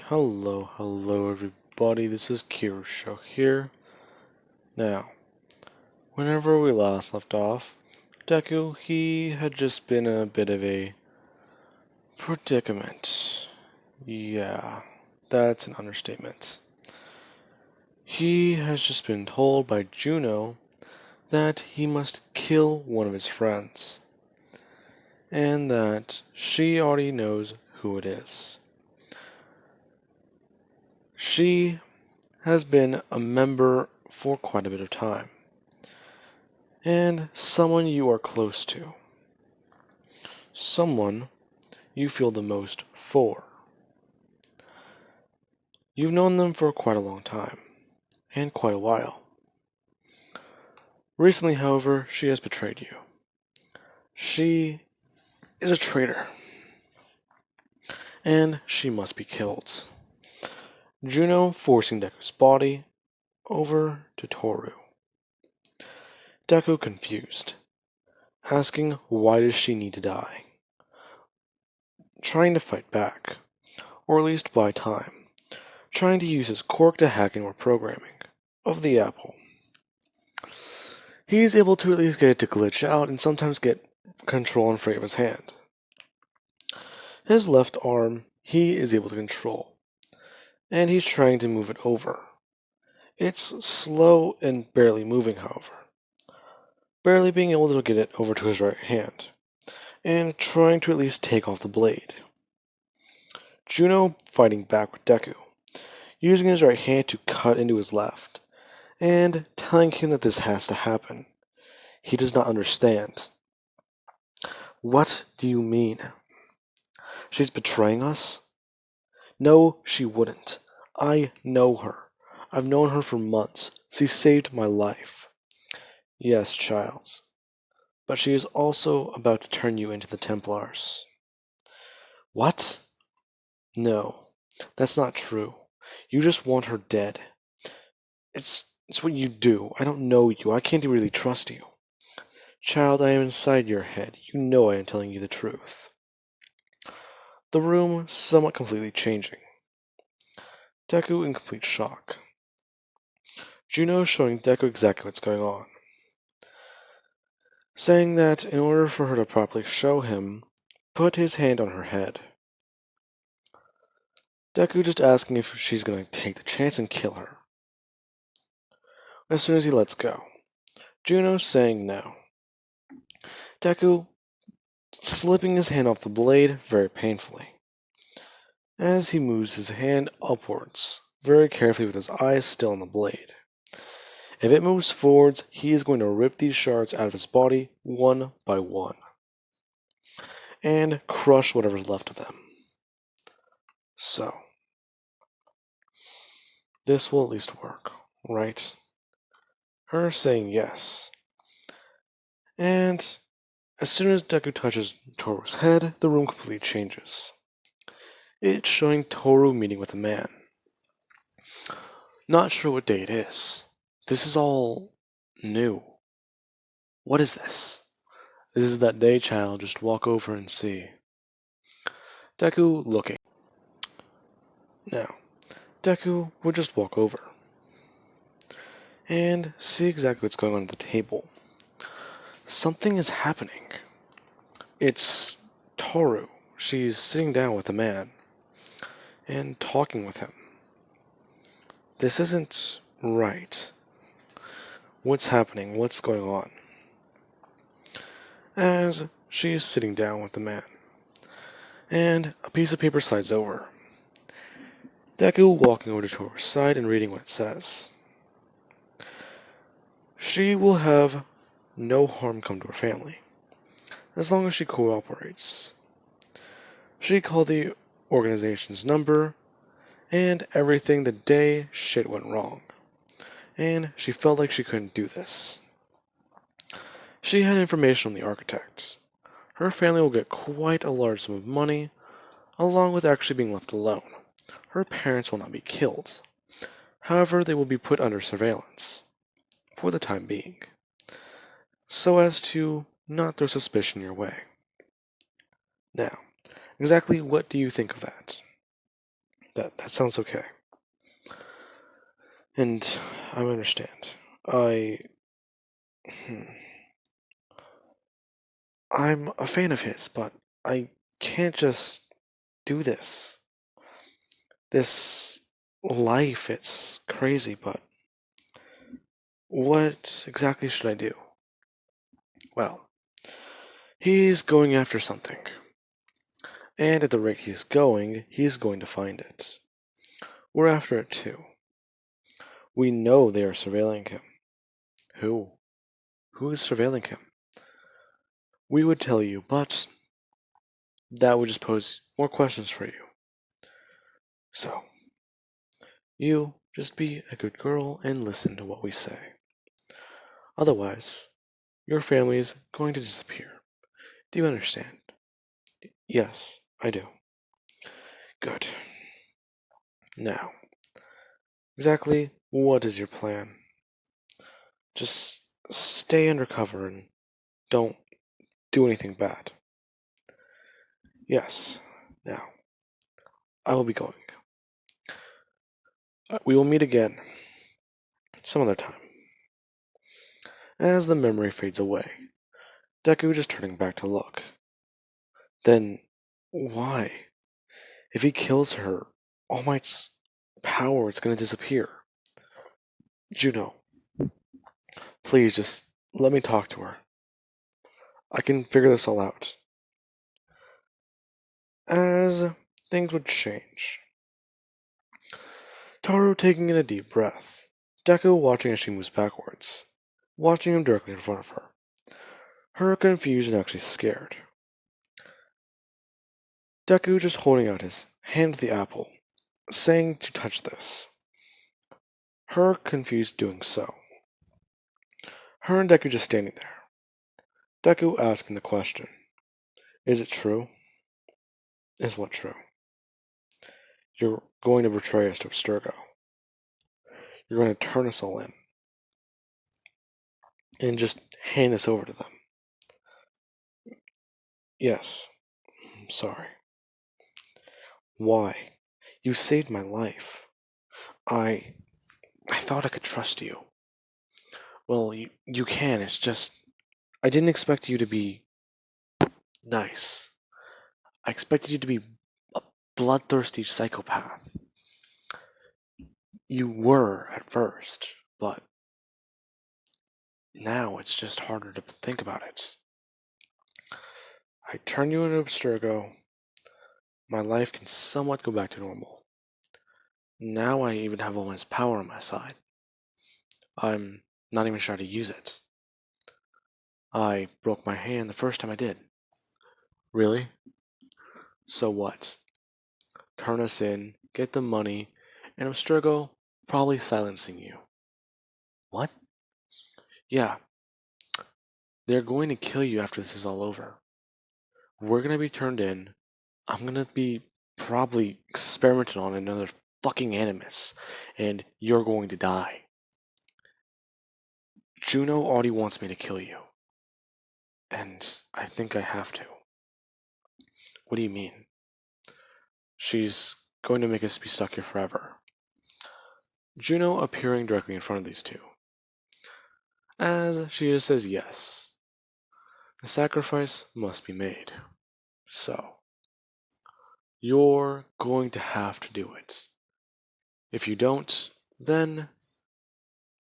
Hello everybody, this is Kirusho here. Now, whenever we last left off, Deku, he had just been in a bit of a predicament. Yeah, that's an understatement. He has just been told by Juno that he must kill one of his friends, and that she already knows who it is. She has been a member for quite a bit of time, and someone you are close to, someone you feel the most for. You've known them for quite a long time, and quite a while. Recently, however, she has betrayed you. She is a traitor, and she must be killed. Juno forcing Deku's body over to Toru. Deku confused, asking why does she need to die? Trying to fight back, or at least buy time, trying to use his quirk to hack in more programming of the apple. He's able to at least get it to glitch out and sometimes get control and free of his hand. His left arm he is able to control, and he's trying to move it over. It's slow and barely moving, however. Barely being able to get it over to his right hand, and trying to at least take off the blade. Juno fighting back with Deku, using his right hand to cut into his left, and telling him that this has to happen. He does not understand. What do you mean? She's betraying us? No, she wouldn't. I know her. I've known her for months. She saved my life. Yes, Childs. But she is also about to turn you into the Templars. What? No, that's not true. You just want her dead. It's what you do. I don't know you. I can't really trust you. Child, I am inside your head. You know I am telling you the truth. The room somewhat completely changing. Deku in complete shock. Juno showing Deku exactly what's going on. Saying that in order for her to properly show him, put his hand on her head. Deku just asking if she's going to take the chance and kill her. As soon as he lets go. Juno saying no. Deku slipping his hand off the blade very painfully, as he moves his hand upwards, very carefully with his eyes still on the blade. If it moves forwards, he is going to rip these shards out of his body one by one, and crush whatever's left of them. So, this will at least work, right? Her saying yes. And as soon as Deku touches Toru's head, the room completely changes. It's showing Toru meeting with a man. Not sure what day it is. This is all new. What is this? This is that day, child. Just walk over and see. Deku looking. Now, Deku will just walk over and see exactly what's going on at the table. Something is happening. It's Toru. She's sitting down with a man and talking with him. This isn't right. What's happening? What's going on? As she's sitting down with the man, and a piece of paper slides over. Deku walking over to Toru's side and reading what it says. She will have no harm come to her family, as long as she cooperates. She called the organization's number, and everything the day shit went wrong, and she felt like she couldn't do this. She had information on the architects. Her family will get quite a large sum of money, along with actually being left alone. Her parents will not be killed. However, they will be put under surveillance, for the time being, so as to not throw suspicion your way. Now, exactly what do you think of that? That sounds okay. And I understand. Hmm, I'm a fan of his, but I can't just do this. This life, it's crazy, but what exactly should I do? Well, he's going after something, and at the rate he's going to find it. We're after it too. We know they are surveilling him. Who? Who is surveilling him? We would tell you, but that would just pose more questions for you. So, you just be a good girl and listen to what we say. Otherwise, your family is going to disappear. Do you understand? Yes, I do. Good. Now, exactly what is your plan? Just stay undercover and don't do anything bad. Yes. Now, I will be going. We will meet again some other time. As the memory fades away, Deku just turning back to look. Then, why? If he kills her, All Might's power is going to disappear. Juno, please just let me talk to her. I can figure this all out. As things would change. Taru taking in a deep breath. Deku watching as she moves backwards, watching him directly in front of her. Her confused and actually scared. Deku just holding out his hand to the apple, saying to touch this. Her confused doing so. Her and Deku just standing there. Deku asking the question. Is it true? Is what true? You're going to betray us to Abstergo. You're going to turn us all in. And just hand this over to them. Yes. I'm sorry. Why? You saved my life. I thought I could trust you. Well, you can, it's just I didn't expect you to be nice. I expected you to be a bloodthirsty psychopath. You were at first, but now it's just harder to think about it. I turn you into Abstergo. My life can somewhat go back to normal. Now I even have all his power on my side. I'm not even sure how to use it. I broke my hand the first time I did. Really? So what? Turn us in, get the money, and Abstergo probably silencing you. What? Yeah, they're going to kill you after this is all over. We're gonna be turned in. I'm gonna be probably experimented on another fucking animus, and you're going to die. Juno already wants me to kill you. And I think I have to. What do you mean? She's going to make us be stuck here forever. Juno appearing directly in front of these two. As she just says yes. The sacrifice must be made. So, you're going to have to do it. If you don't, then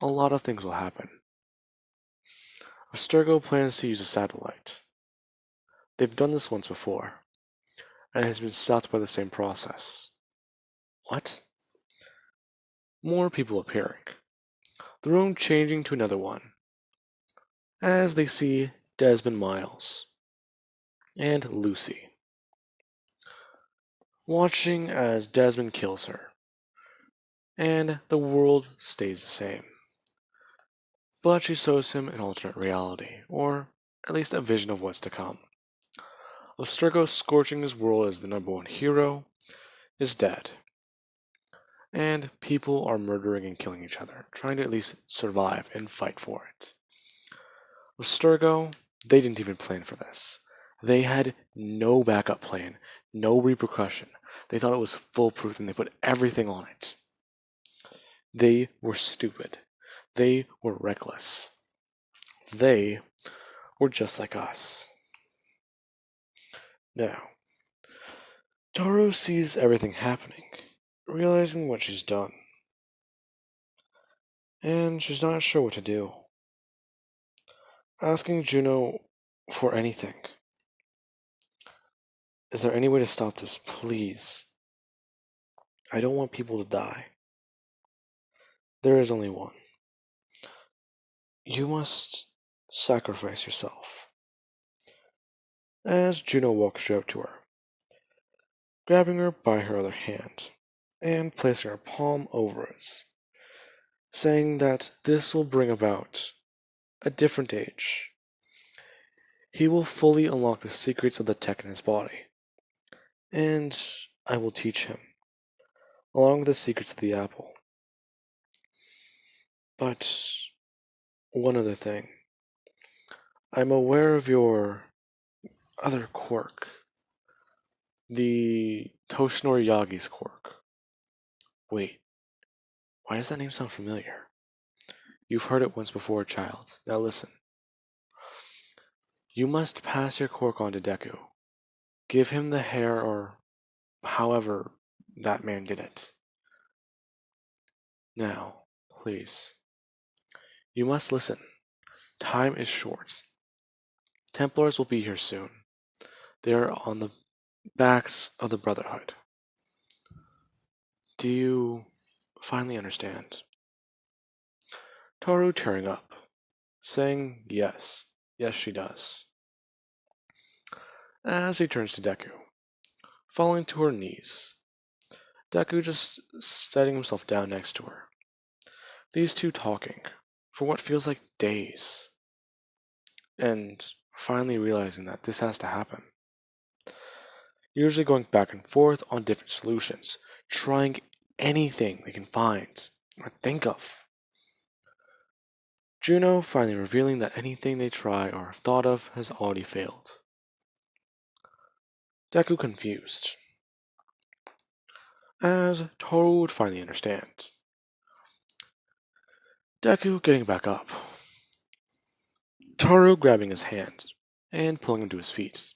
a lot of things will happen. Abstergo plans to use a satellite. They've done this once before, and it has been stopped by the same process. What? More people appearing. The room changing to another one, as they see Desmond Miles and Lucy, watching as Desmond kills her, and the world stays the same. But she shows him an alternate reality, or at least a vision of what's to come. Abstergo scorching his world as the #1 hero is dead, and people are murdering and killing each other, trying to at least survive and fight for it. Abstergo, they didn't even plan for this. They had no backup plan, no repercussion. They thought it was foolproof and they put everything on it. They were stupid. They were reckless. They were just like us. Now, Toru sees everything happening, realizing what she's done. And she's not sure what to do. Asking Juno for anything. Is there any way to stop this, please? I don't want people to die. There is only one. You must sacrifice yourself. As Juno walks straight up to her, grabbing her by her other hand, and placing her palm over it, saying that this will bring about a different age. He will fully unlock the secrets of the tech in his body, and I will teach him, along with the secrets of the apple. But one other thing. I'm aware of your other quirk, the Toshinori Yagi's quirk. Wait, why does that name sound familiar? You've heard it once before, child. Now listen. You must pass your quirk on to Deku. Give him the hair or however that man did it. Now, please. You must listen. Time is short. Templars will be here soon. They are on the backs of the Brotherhood. Do you finally understand? Toru tearing up, saying yes. Yes, she does. As he turns to Deku, falling to her knees. Deku just setting himself down next to her. These two talking for what feels like days. And finally realizing that this has to happen. Usually going back and forth on different solutions, trying anything they can find or think of. Juno finally revealing that anything they try or have thought of has already failed. Deku confused. As Toru would finally understand. Deku getting back up. Toru grabbing his hand and pulling him to his feet.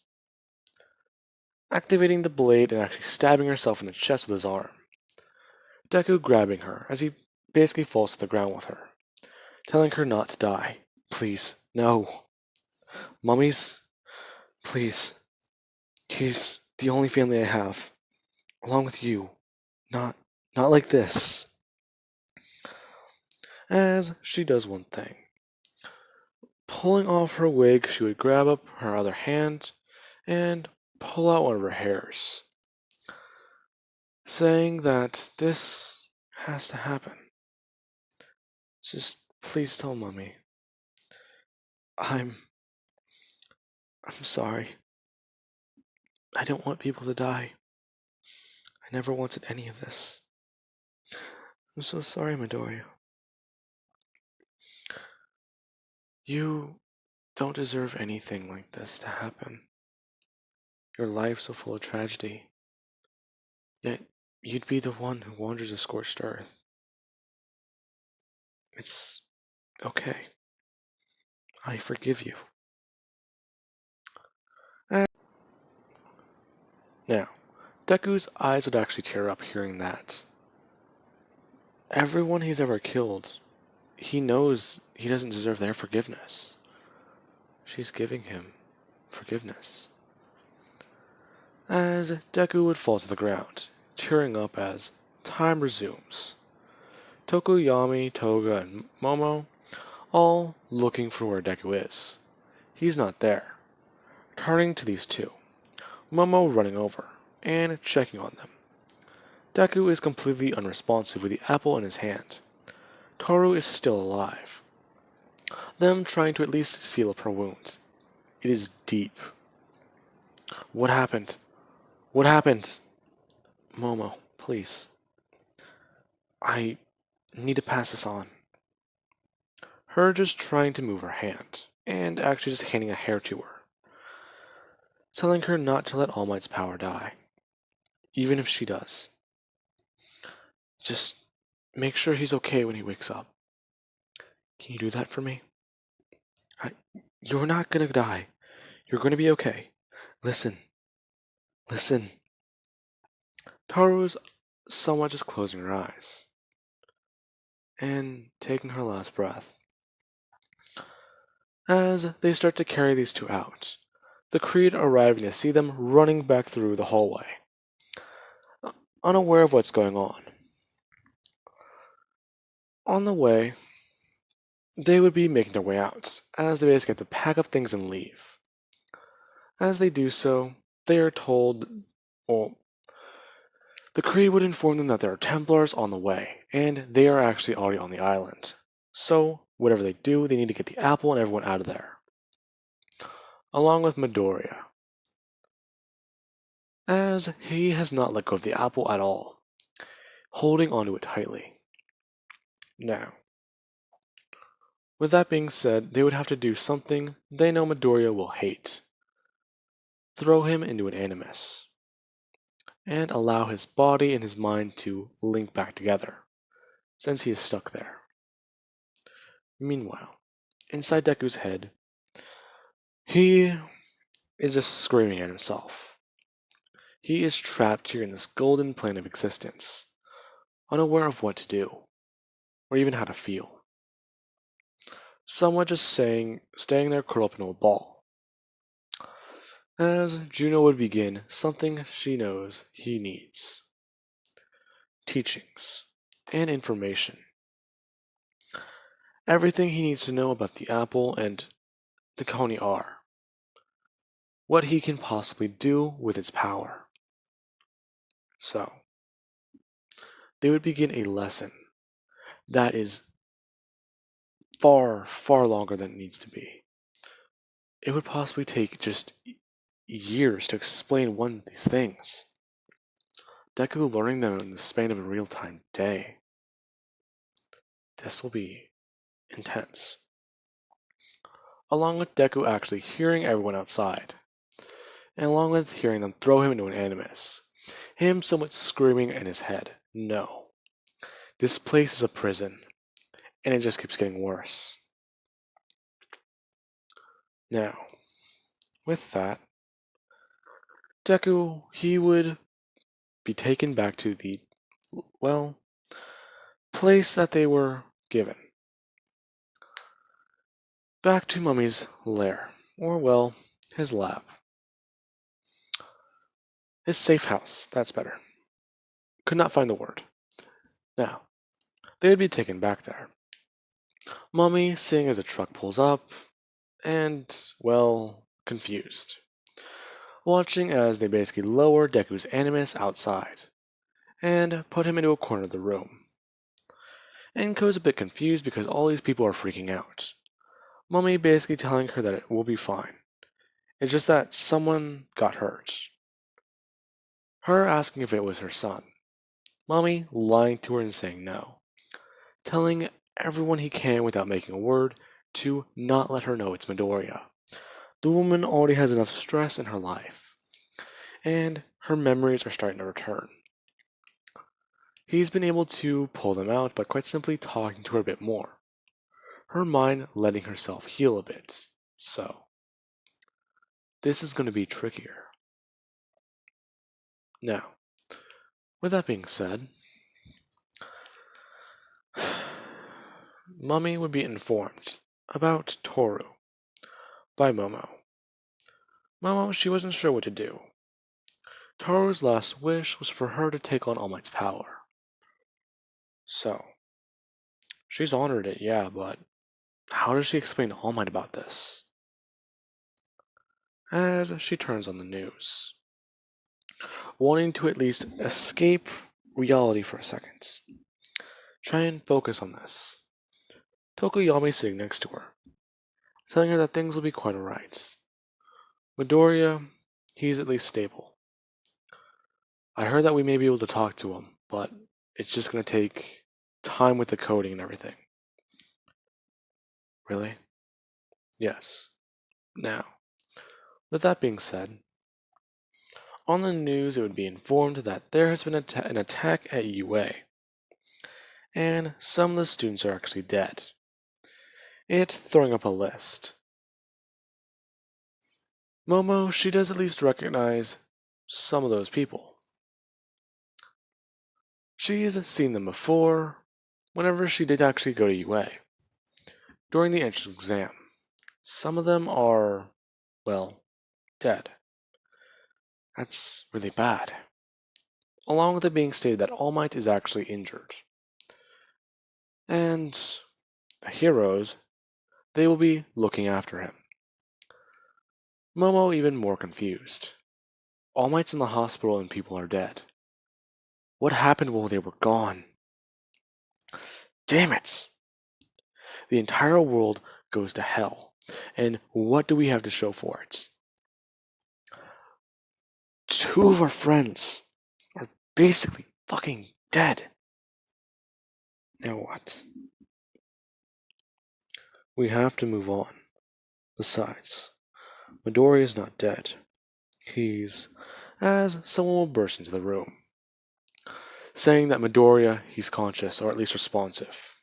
Activating the blade and actually stabbing herself in the chest with his arm. Deku grabbing her as he basically falls to the ground with her, telling her not to die. Please, no. Mummies, please. He's the only family I have, along with you. Not like this. As she does one thing. Pulling off her wig, she would grab up her other hand and pull out one of her hairs, saying that this has to happen. Just please tell Mummy. I'm sorry. I don't want people to die. I never wanted any of this. I'm so sorry, Midoriya. You don't deserve anything like this to happen. Your life's so full of tragedy. Yet, you'd be the one who wanders a scorched earth. It's okay. I forgive you. Now, Deku's eyes would actually tear up hearing that. Everyone he's ever killed, he knows he doesn't deserve their forgiveness. She's giving him forgiveness. As Deku would fall to the ground, tearing up as time resumes. Tokoyami, Toga, and Momo all looking for where Deku is. He's not there. Turning to these two, Momo running over and checking on them. Deku is completely unresponsive with the apple in his hand. Toru is still alive. Them trying to at least seal up her wound. It is deep. What happened? What happened? Momo, please. I need to pass this on. Her just trying to move her hand, and actually just handing a hair to her, telling her not to let All Might's power die. even if she does. Just make sure he's okay when he wakes up. Can you do that for me? I, you're not gonna die. You're gonna be okay. Listen, listen. Taru's somewhat just closing her eyes and taking her last breath. As they start to carry these two out, the Creed arriving to see them running back through the hallway, unaware of what's going on. On the way, they would be making their way out, as they basically have to pack up things and leave. As they do so, they are told, well, the Creed would inform them that there are Templars on the way, and they are actually already on the island. So, whatever they do, they need to get the apple and everyone out of there. Along with Midoriya, as he has not let go of the apple at all, holding onto it tightly. Now, with that being said, they would have to do something they know Midoriya will hate. Throw him into an animus, and allow his body and his mind to link back together, since he is stuck there. Meanwhile, inside Deku's head, he is just screaming at himself. He is trapped here in this golden plane of existence, unaware of what to do, or even how to feel. Somewhat just staying there curled up into a ball. As Juno would begin something she knows he needs. Teachings and information. Everything he needs to know about the apple and the Coney are. What he can possibly do with its power. So, they would begin a lesson that is far, far longer than it needs to be. It would possibly take just years to explain one of these things. Deku learning them in the span of a real-time day. This will be intense. Along with Deku actually hearing everyone outside, and along with hearing them throw him into an animus, him somewhat screaming in his head, no. This place is a prison, and it just keeps getting worse. Now, with that, Deku, he would be taken back to the, well, place that they were given. Back to Mummy's lair, or well, his lab. His safe house, that's better. Could not find the word. Now, they would be taken back there. Mummy seeing as a truck pulls up, and, well, confused. Watching as they basically lower Deku's animus outside, and put him into a corner of the room. Enko's a bit confused because all these people are freaking out. Mummy basically telling her that it will be fine. It's just that someone got hurt. Her asking if it was her son. Mummy lying to her and saying no. Telling everyone he can without making a word to not let her know it's Midoriya. The woman already has enough stress in her life, and her memories are starting to return. He's been able to pull them out by quite simply talking to her a bit more. Her mind letting herself heal a bit. So, this is going to be trickier. Now, with that being said, Mummy would be informed about Toru by Momo. Momo, she wasn't sure what to do. Toru's last wish was for her to take on All Might's power. So, she's honored it, yeah, but how does she explain to All Might about this? As she turns on the news, wanting to at least escape reality for a second. Try and focus on this. Tokoyami sitting next to her, telling her that things will be quite alright. Midoriya, he's at least stable. I heard that we may be able to talk to him, but it's just going to take time with the coding and everything. Really? Yes. Now, with that being said, On the news, it would be informed that there has been an attack at UA, and some of the students are actually dead. It throwing up a list. Momo, she does at least recognize some of those people. She's seen them before, whenever she did actually go to UA. During the entrance exam, some of them are, well, dead. That's really bad. Along with it being stated that All Might is actually injured. And the heroes, they will be looking after him. Momo even more confused. All Might's in the hospital and people are dead. What happened while they were gone? Damn it! The entire world goes to hell. And what do we have to show for it? Two of our friends are basically fucking dead. Now what? We have to move on. Besides, Midori is not dead. He's, as someone will burst into the room, saying that Midoriya, he's conscious, or at least responsive.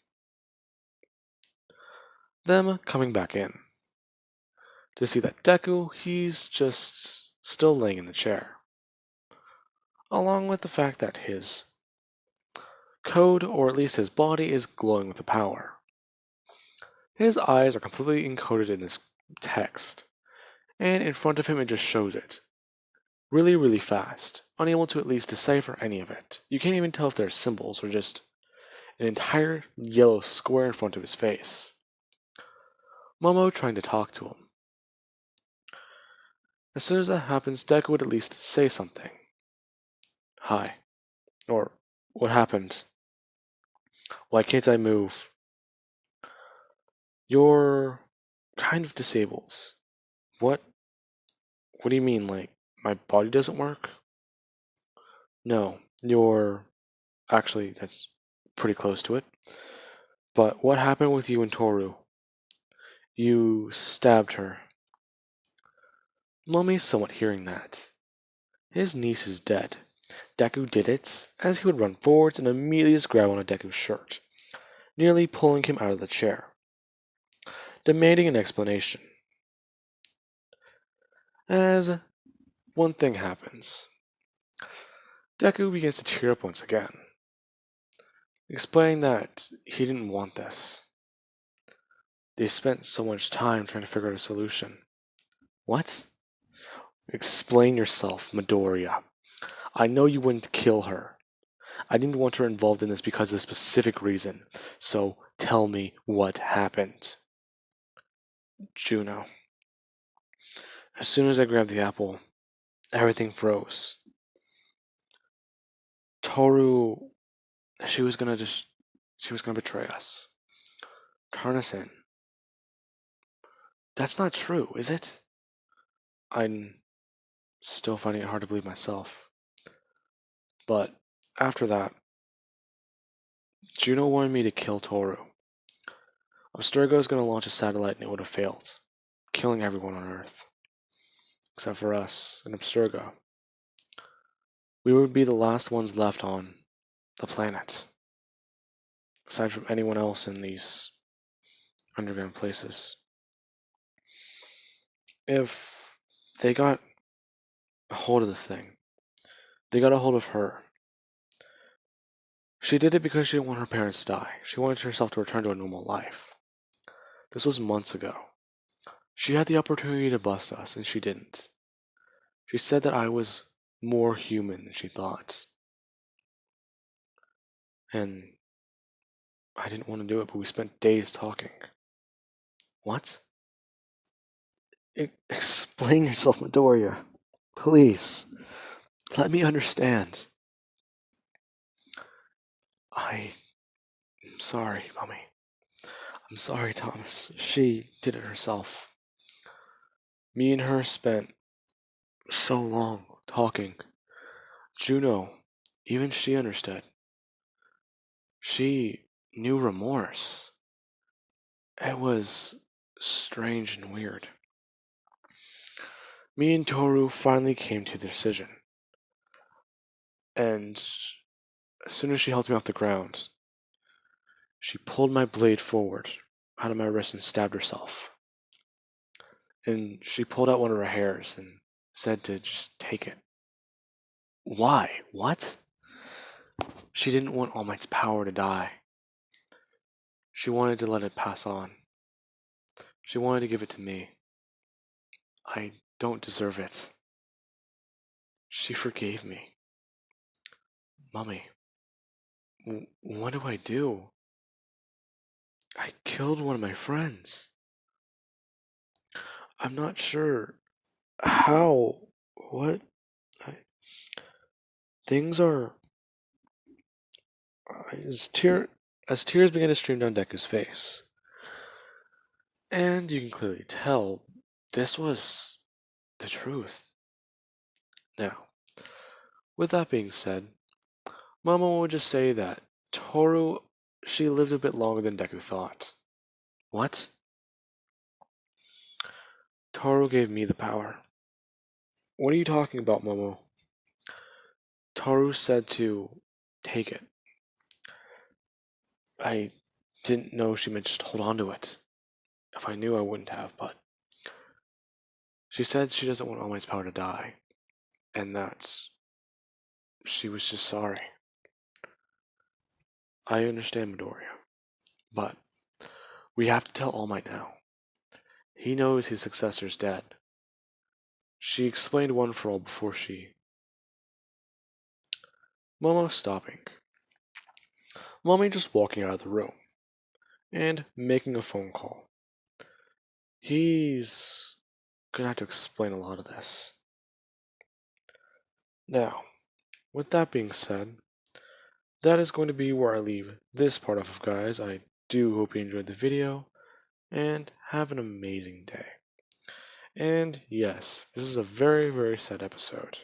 Them coming back in to see that Deku, he's just still laying in the chair. Along with the fact that his code, or at least his body, is glowing with the power. His eyes are completely encoded in this text, and in front of him it just shows it. Really, really fast, unable to at least decipher any of it. You can't even tell if they're symbols or just an entire yellow square in front of his face. Momo trying to talk to him. As soon as that happens, Deku would at least say something. Hi. Or, what happened? Why can't I move? You're kind of disabled. What? What do you mean, like, my body doesn't work? No, you're... Actually, that's pretty close to it. But what happened with you and Toru? You stabbed her. Momi's somewhat hearing that. His niece is dead. Deku did it, as he would run forwards and immediately just grab onto Deku's shirt, nearly pulling him out of the chair, demanding an explanation. As one thing happens, Deku begins to tear up once again, explaining that he didn't want this. They spent so much time trying to figure out a solution. What? Explain yourself, Midoriya. I know you wouldn't kill her. I didn't want her involved in this because of a specific reason. So tell me what happened. Juno. As soon as I grabbed the apple, everything froze. Toru, she was gonna betray us. Turn us in. That's not true, is it? I'm still finding it hard to believe myself. But after that, Juno wanted me to kill Toru. Abstergo is going to launch a satellite and it would have failed, killing everyone on Earth. Except for us and Abstergo. We would be the last ones left on the planet. Aside from anyone else in these underground places. If they got a hold of this thing, they got a hold of her. She did it because she didn't want her parents to die. She wanted herself to return to a normal life. This was months ago. She had the opportunity to bust us, and she didn't. She said that I was more human than she thought. And I didn't want to do it, but we spent days talking. What? Explain yourself, Midoriya. Please. Let me understand. I'm sorry, Mummy. I'm sorry, Thomas. She did it herself. Me and her spent so long talking. Juno, even she understood. She knew remorse. It was strange and weird. Me and Toru finally came to the decision. And as soon as she helped me off the ground, she pulled my blade forward out of my wrist and stabbed herself. And she pulled out one of her hairs and said to just take it. Why? What? She didn't want All Might's power to die. She wanted to let it pass on. She wanted to give it to me. I don't deserve it. She forgave me. Mummy, what do I do? I killed one of my friends. I'm not sure how. What? I, things are. As tears began to stream down Deku's face, and you can clearly tell this was the truth. Now, with that being said, Mama would just say that Toru, she lived a bit longer than Deku thought. What? Toru gave me the power. What are you talking about, Momo? Toru said to take it. I didn't know she meant just hold on to it. If I knew, I wouldn't have, but she said she doesn't want All Might's power to die, and that she was just sorry. I understand, Midoriya, but we have to tell All Might now. He knows his successor's dead. She explained one for all before she. Momo stopping. Mommy just walking out of the room and making a phone call. He's gonna have to explain a lot of this. Now, with that being said, that is going to be where I leave this part off of, guys. I do hope you enjoyed the video, and have an amazing day. And yes, this is a very, very sad episode.